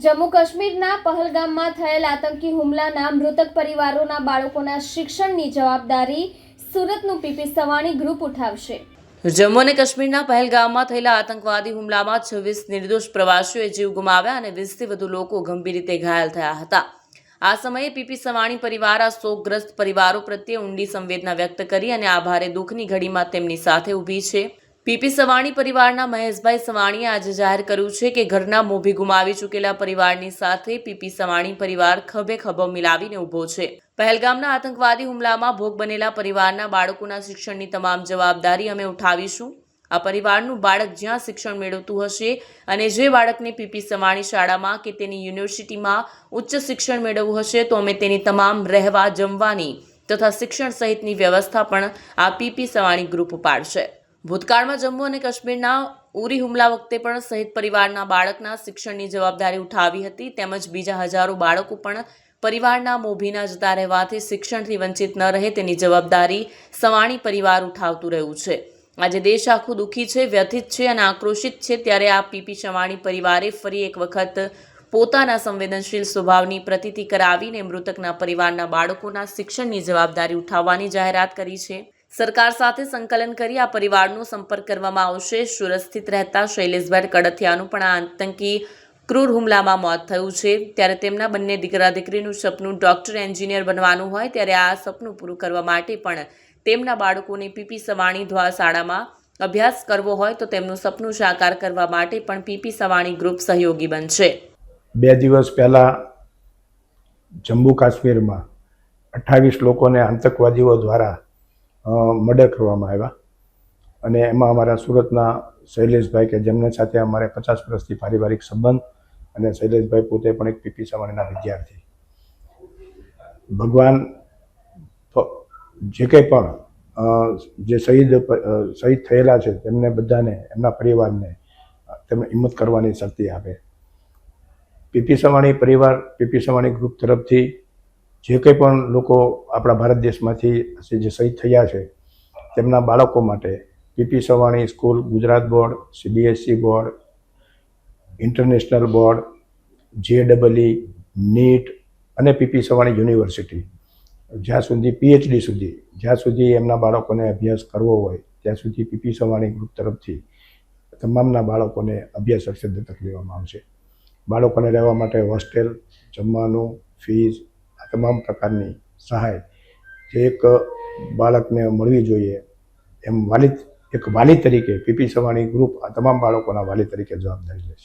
જમ્મુ કાશ્મીરના પહલગામમાં થયેલ આતંકી હુમલાના મૃતક પરિવારોના બાળકોના શિક્ષણની જવાબદારી સુરતનું પીપી સવાણી ગ્રુપ ઉઠાવશે। જમ્મુ અને કાશ્મીરના પહેલગામમાં થયેલા આતંકવાદી હુમલામાં 26 નિર્દોષ પ્રવાસીઓએ જીવ ગુમાવ્યા અને 20થી વધુ લોકો ગંભીર રીતે ઘાયલ થયા હતા। આ સમયે પીપી સવાણી પરિવાર આ શોકગ્રસ્ત પરિવારો પ્રત્યે ઊંડી સંવેદના વ્યક્ત કરી અને આ ભારે દુઃખની ઘડીમાં તેમની સાથે ઊભી છે। પીપી સવાણી પરિવારના મહેશભાઈ સવાણીએ આજે જાહેર કર્યું છે કે ઘરના મોભી ગુમાવી ચૂકેલા પરિવારની સાથે પીપી સવાણી પરિવાર ખભે ખભો મિલાવીને ઊભો છે। પહેલગામના આતંકવાદી હુમલામાં ભોગ બનેલા પરિવારના બાળકોના શિક્ષણની તમામ જવાબદારી અમે ઉઠાવીશું। આ પરિવારનું બાળક જ્યાં શિક્ષણ મેળવતું હશે અને જે બાળકને પીપી સવાણી શાળામાં કે તેની યુનિવર્સિટીમાં ઉચ્ચ શિક્ષણ મેળવવું હશે તો અમે તેની તમામ રહેવા જમવાની તથા શિક્ષણ સહિતની વ્યવસ્થા પણ આ પીપી સવાણી ગ્રુપ ઉપાડશે। ભૂતકાળમાં જમ્મુ અને કાશ્મીરના ઉરી હુમલા વખતે પણ શહીદ પરિવારના બાળકના શિક્ષણની જવાબદારી ઉઠાવી હતી તેમજ બીજા હજારો બાળકો પણ પરિવારના મોભીના જતા રહેવાથી શિક્ષણથી વંચિત ન રહે તેની જવાબદારી સવાણી પરિવાર ઉઠાવતું રહ્યું છે। આજે દેશ આખું દુઃખી છે, વ્યથિત છે અને આક્રોશિત છે ત્યારે આ પીપી સવાણી પરિવારે ફરી એક વખત પોતાના સંવેદનશીલ સ્વભાવની પ્રતીતિ કરાવીને મૃતકના પરિવારના બાળકોના શિક્ષણની જવાબદારી ઉઠાવવાની જાહેરાત કરી છે। સરકાર સાથે સંકલન કરી આ પરિવારનો સંપર્ક કરવામાં આવશે। સુરત સ્થિત રહેતા શૈલેષભાઈ કડથિયાનું પણ આ આતંકી ક્રૂર હુમલામાં મોત થયું છે ત્યારે તેમના બંને દીકરા દીકરીનું સપનું ડોક્ટર એન્જિનિયર બનવાનું હોય ત્યારે આ સપનું પૂરું કરવા માટે પણ તેમના બાળકોને પીપી સવાણી દ્વારા શાળામાં અભ્યાસ કરવો હોય તો તેમનું સપનું સાકાર કરવા માટે પણ પીપી સવાણી ગ્રુપ સહયોગી બનશે। 2 દિવસ પહેલા જમ્મુ કાશ્મીરમાં 28 લોકોને આતંકવાદીઓ દ્વારા મર્ડર કરવામાં આવ્યા અને એમાં અમારા સુરતના શૈલેષભાઈ કે જેમની સાથે અમારે 50 વર્ષથી પારિવારિક સંબંધ અને શૈલેષભાઈ પોતે પણ એક પીપી સવાણીના વિદ્યાર્થી। ભગવાન જે કંઈ પણ જે શહીદ થયેલા છે તેમને બધાને એમના પરિવારને તેમને હિંમત કરવાની શક્તિ આપે। પીપી સવાણી પરિવાર પીપી સવાણી ગ્રુપ તરફથી જે કંઈ પણ લોકો આપણા ભારત દેશમાંથી જે શહીદ થયા છે તેમના બાળકો માટે P P Savani school, Gujarat board, CBSE board, international board, JEE, NEET અને પીપી સવાણી યુનિવર્સિટી જ્યાં સુધી PhD સુધી જ્યાં સુધી એમના બાળકોને અભ્યાસ કરવો હોય ત્યાં સુધી પીપી સવાણી ગ્રુપ તરફથી તમામના બાળકોને અભ્યાસ અર્થે દત્તક લેવામાં આવશે। બાળકોને રહેવા માટે હોસ્ટેલ, જમવાનું, ફીસ આ તમામ પ્રકારની સહાય જે એક બાળકને મળવી જોઈએ એમ એક વાલી તરીકે પીપી સવાણી ગ્રુપ આ તમામ બાળકોના વાલી તરીકે જવાબદારી લે છે।